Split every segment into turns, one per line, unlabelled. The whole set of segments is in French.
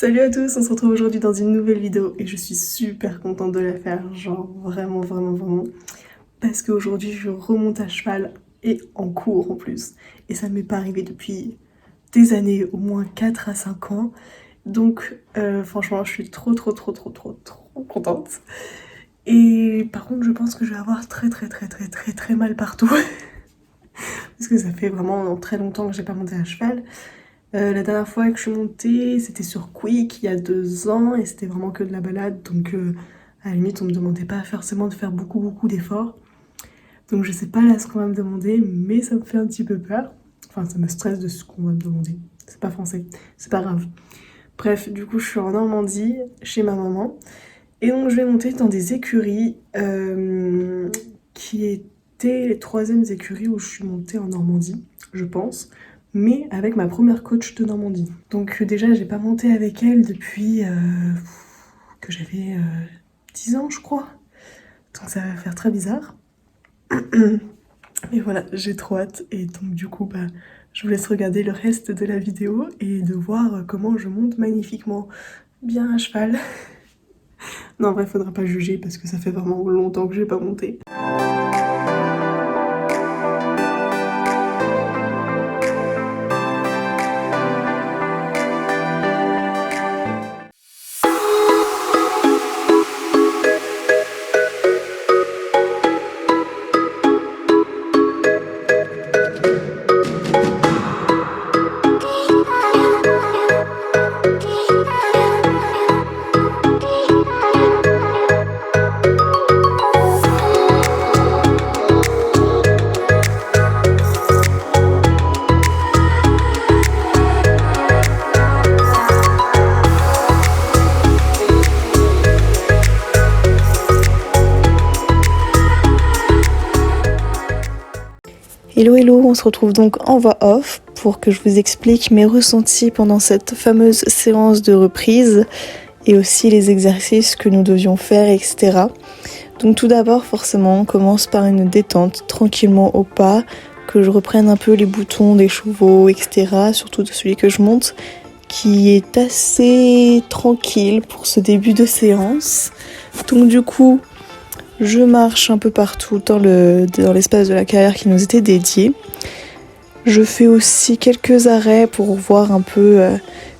Salut à tous, on se retrouve aujourd'hui dans une nouvelle vidéo et je suis super contente de la faire, genre vraiment, parce qu'aujourd'hui je remonte à cheval et en cours en plus, et ça m'est pas arrivé depuis des années, au moins 4 à 5 ans, donc franchement je suis trop contente. Et par contre je pense que je vais avoir très mal partout, parce que ça fait vraiment très longtemps que j'ai pas monté à cheval. La dernière fois que je suis montée, c'était sur Quick il y a 2 ans et c'était vraiment que de la balade, donc à la limite on me demandait pas forcément de faire beaucoup d'efforts. Donc je sais pas là ce qu'on va me demander, mais ça me fait un petit peu peur. Enfin ça me stresse de ce qu'on va me demander. C'est pas français, c'est pas grave. Bref, du coup je suis en Normandie, chez ma maman. Et donc je vais monter dans des écuries qui étaient les 3e écuries où je suis montée en Normandie, je pense, mais avec ma première coach de Normandie. Donc déjà j'ai pas monté avec elle depuis que j'avais 10 ans je crois. Donc ça va faire très bizarre. Mais voilà, j'ai trop hâte et donc du coup je vous laisse regarder le reste de la vidéo et de voir comment je monte magnifiquement bien à cheval. Non, en vrai, faudra pas juger parce que ça fait vraiment longtemps que j'ai pas monté. Hello, on se retrouve donc en voix off pour que je vous explique mes ressentis pendant cette fameuse séance de reprise et aussi les exercices que nous devions faire, etc. Donc tout d'abord, forcément, on commence par une détente tranquillement au pas, que je reprenne un peu les boutons des chevaux, etc. Surtout de celui que je monte, qui est assez tranquille pour ce début de séance. Donc du coup, je marche un peu partout dans l'espace de la carrière qui nous était dédié. Je fais aussi quelques arrêts pour voir un peu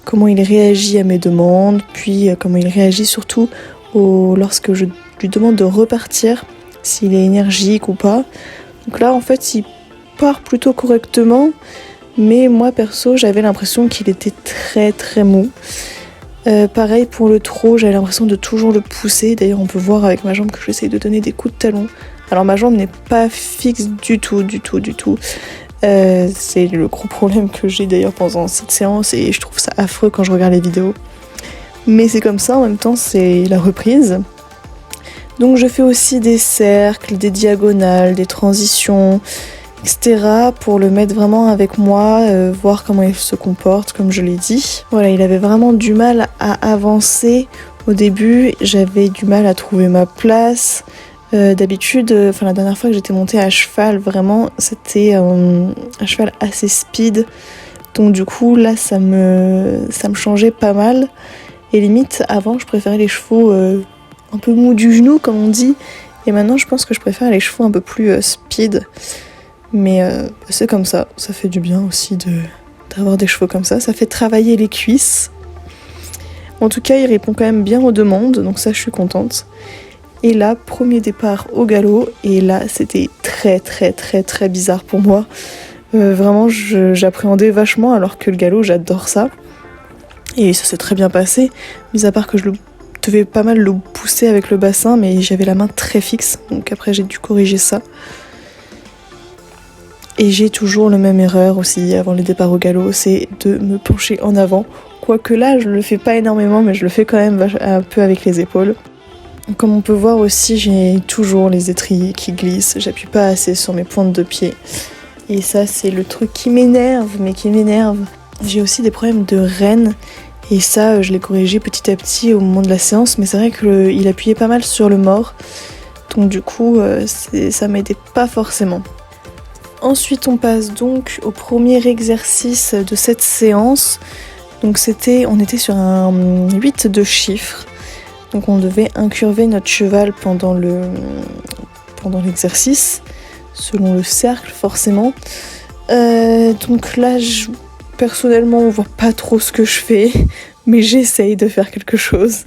comment il réagit à mes demandes, puis comment il réagit surtout lorsque je lui demande de repartir, s'il est énergique ou pas. Donc là, en fait, il part plutôt correctement, mais moi, perso, j'avais l'impression qu'il était très mou. Pareil pour le trot, j'avais l'impression de toujours le pousser. D'ailleurs, on peut voir avec ma jambe que j'essaye de donner des coups de talon. Alors ma jambe n'est pas fixe du tout. C'est le gros problème que j'ai d'ailleurs pendant cette séance et je trouve ça affreux quand je regarde les vidéos. Mais c'est comme ça, en même temps, c'est la reprise. Donc je fais aussi des cercles, des diagonales, des transitions, etc. pour le mettre vraiment avec moi, voir comment il se comporte, comme je l'ai dit. Voilà, il avait vraiment du mal à avancer au début, j'avais du mal à trouver ma place. D'habitude, la dernière fois que j'étais montée à cheval, vraiment, c'était un cheval assez speed. Donc du coup, là, ça me changeait pas mal. Et limite, avant, je préférais les chevaux un peu mous du genou, comme on dit. Et maintenant, je pense que je préfère les chevaux un peu plus speed. Mais c'est comme ça fait du bien aussi d'avoir des chevaux comme ça fait travailler les cuisses. En tout cas, il répond quand même bien aux demandes, donc ça je suis contente. Et là, premier départ au galop, et là c'était très bizarre pour moi. Vraiment, j'appréhendais vachement alors que le galop, j'adore ça. Et ça s'est très bien passé, mis à part que je devais pas mal le pousser avec le bassin, mais j'avais la main très fixe, donc après j'ai dû corriger ça. Et j'ai toujours la même erreur aussi avant les départs au galop, c'est de me pencher en avant. Quoique là, je le fais pas énormément, mais je le fais quand même un peu avec les épaules. Comme on peut voir aussi, j'ai toujours les étriers qui glissent, j'appuie pas assez sur mes pointes de pied. Et ça, c'est le truc qui m'énerve. J'ai aussi des problèmes de rêne, et ça, je l'ai corrigé petit à petit au moment de la séance, mais c'est vrai qu'il appuyait pas mal sur le mors. Donc du coup, ça m'aidait pas forcément. Ensuite, on passe donc au premier exercice de cette séance. Donc on était sur un 8 de chiffres. Donc on devait incurver notre cheval pendant l'exercice, selon le cercle forcément. Donc là, personnellement, on voit pas trop ce que je fais, mais j'essaye de faire quelque chose.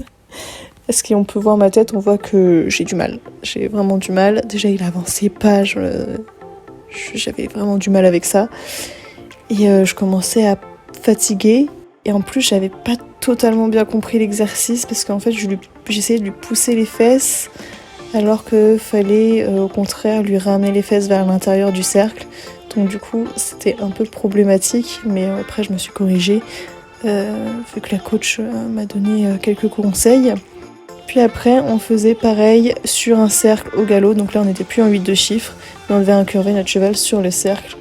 Parce qu'on peut voir ma tête, on voit que j'ai du mal. J'ai vraiment du mal. Déjà, il avançait pas, j'avais vraiment du mal avec ça. Et je commençais à fatiguer. Et en plus, j'avais pas totalement bien compris l'exercice, parce qu'en fait, j'essayais de lui pousser les fesses, alors qu'il fallait au contraire lui ramener les fesses vers l'intérieur du cercle. Donc du coup, c'était un peu problématique, mais après, je me suis corrigée, vu que la coach m'a donné quelques conseils. Puis après, on faisait pareil sur un cercle au galop. Donc là, on n'était plus en 8 de chiffres, mais on devait incurver notre cheval sur le cercle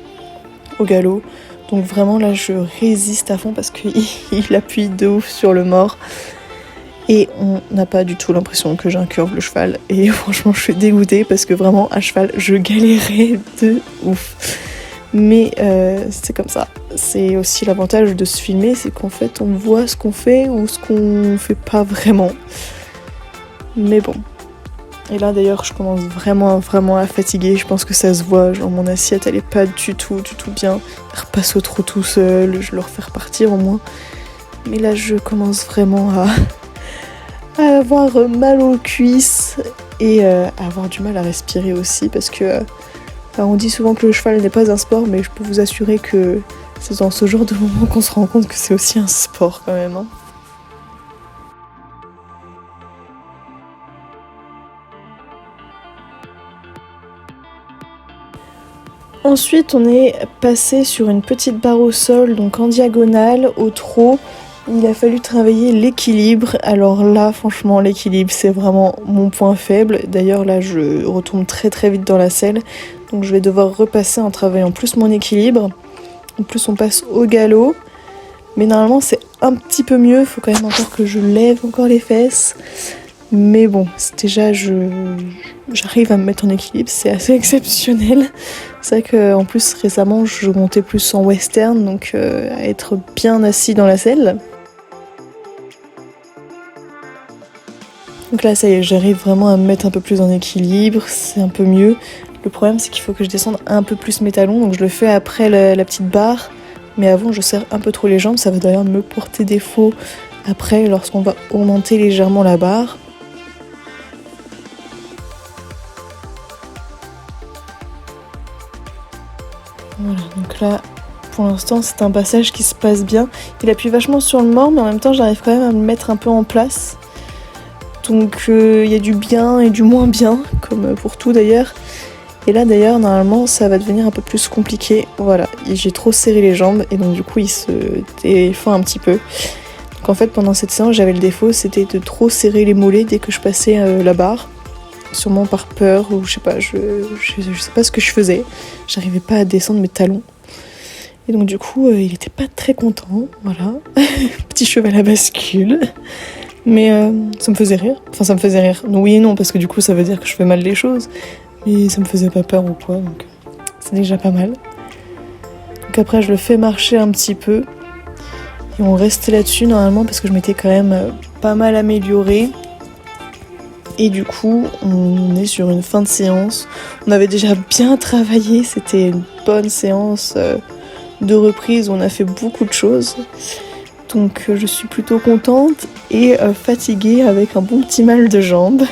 au galop. Donc vraiment, là, je résiste à fond parce qu'il appuie de ouf sur le mors. Et on n'a pas du tout l'impression que j'incurve le cheval. Et franchement, je suis dégoûtée parce que vraiment, à cheval, je galérais de ouf. Mais c'est comme ça. C'est aussi l'avantage de se filmer, c'est qu'en fait, on voit ce qu'on fait ou ce qu'on fait pas vraiment. Mais bon. Et là d'ailleurs je commence vraiment à fatiguer, je pense que ça se voit, genre mon assiette elle est pas du tout bien. Il repasse au trou tout seul, je le refais repartir au moins. Mais là je commence vraiment à avoir mal aux cuisses et à avoir du mal à respirer aussi parce que on dit souvent que le cheval n'est pas un sport, mais je peux vous assurer que c'est dans ce genre de moment qu'on se rend compte que c'est aussi un sport quand même. Ensuite, on est passé sur une petite barre au sol, donc en diagonale, au trot. Il a fallu travailler l'équilibre. Alors là, franchement, l'équilibre, c'est vraiment mon point faible. D'ailleurs, là, je retombe très vite dans la selle. Donc je vais devoir repasser en travaillant plus mon équilibre. En plus, on passe au galop. Mais normalement, c'est un petit peu mieux. Il faut quand même encore que je lève encore les fesses. Mais bon, déjà, j'arrive à me mettre en équilibre, c'est assez exceptionnel. C'est vrai qu'en plus, récemment, je montais plus en western, donc à être bien assis dans la selle. Donc là, ça y est, j'arrive vraiment à me mettre un peu plus en équilibre, c'est un peu mieux. Le problème, c'est qu'il faut que je descende un peu plus mes talons, donc je le fais après la petite barre. Mais avant, je serre un peu trop les jambes, ça va d'ailleurs me porter défaut après lorsqu'on va augmenter légèrement la barre. Voilà, donc là, pour l'instant, c'est un passage qui se passe bien. Il appuie vachement sur le mors, mais en même temps, j'arrive quand même à me mettre un peu en place. Donc, il y a du bien et du moins bien, comme pour tout d'ailleurs. Et là, d'ailleurs, normalement, ça va devenir un peu plus compliqué. Voilà, j'ai trop serré les jambes, et donc du coup, il se défend un petit peu. Donc en fait, pendant cette séance, j'avais le défaut, c'était de trop serrer les mollets dès que je passais la barre. Sûrement par peur ou je sais pas, je sais pas ce que je faisais. J'arrivais pas à descendre mes talons. Et donc du coup, il était pas très content, voilà. Petit cheval à bascule. Mais ça me faisait rire. Enfin, ça me faisait rire. Oui et non, parce que du coup, ça veut dire que je fais mal les choses. Mais ça me faisait pas peur ou quoi, donc c'est déjà pas mal. Donc après, je le fais marcher un petit peu. Et on reste là-dessus normalement parce que je m'étais quand même pas mal améliorée. Et du coup, on est sur une fin de séance. On avait déjà bien travaillé, c'était une bonne séance de reprise où on a fait beaucoup de choses. Donc je suis plutôt contente et fatiguée avec un bon petit mal de jambes.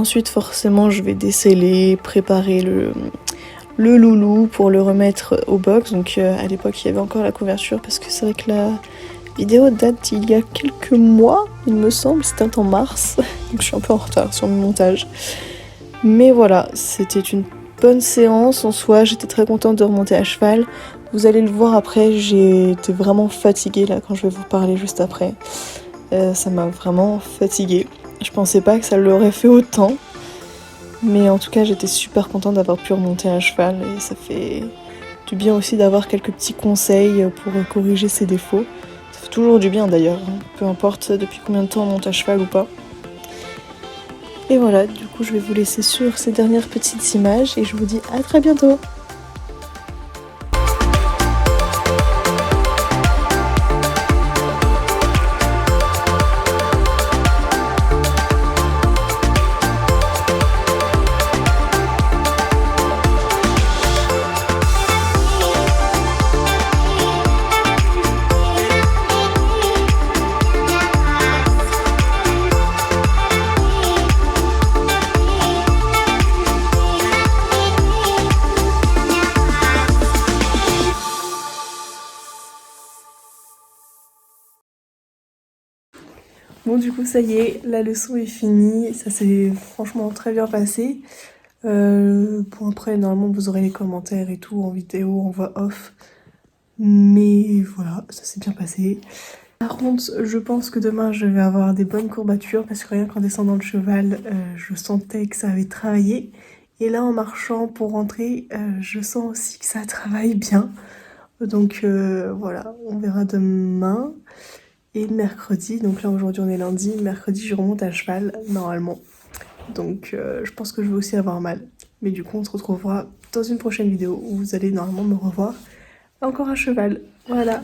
Ensuite forcément je vais déceler, préparer le loulou pour le remettre au box. Donc à l'époque il y avait encore la couverture parce que c'est vrai que la vidéo date il y a quelques mois, il me semble, c'était en mars. Donc je suis un peu en retard sur mon montage. Mais voilà, c'était une bonne séance en soi, j'étais très contente de remonter à cheval. Vous allez le voir après, j'ai été vraiment fatiguée là quand je vais vous parler juste après. Ça m'a vraiment fatiguée. Je pensais pas que ça l'aurait fait autant. Mais en tout cas, j'étais super contente d'avoir pu remonter à cheval et ça fait du bien aussi d'avoir quelques petits conseils pour corriger ses défauts. Ça fait toujours du bien d'ailleurs, hein, peu importe depuis combien de temps on monte à cheval ou pas. Et voilà, du coup, je vais vous laisser sur ces dernières petites images et je vous dis à très bientôt. Bon du coup ça y est, la leçon est finie, ça s'est franchement très bien passé. Bon après normalement vous aurez les commentaires et tout en vidéo, en voix off. Mais voilà, ça s'est bien passé. Par contre je pense que demain je vais avoir des bonnes courbatures parce que rien qu'en descendant le cheval, je sentais que ça avait travaillé. Et là en marchant pour rentrer, je sens aussi que ça travaille bien. Donc voilà, on verra demain. Et mercredi, donc là aujourd'hui on est lundi, mercredi je remonte à cheval normalement. Donc je pense que je vais aussi avoir mal. Mais du coup on se retrouvera dans une prochaine vidéo où vous allez normalement me revoir encore à cheval. Voilà.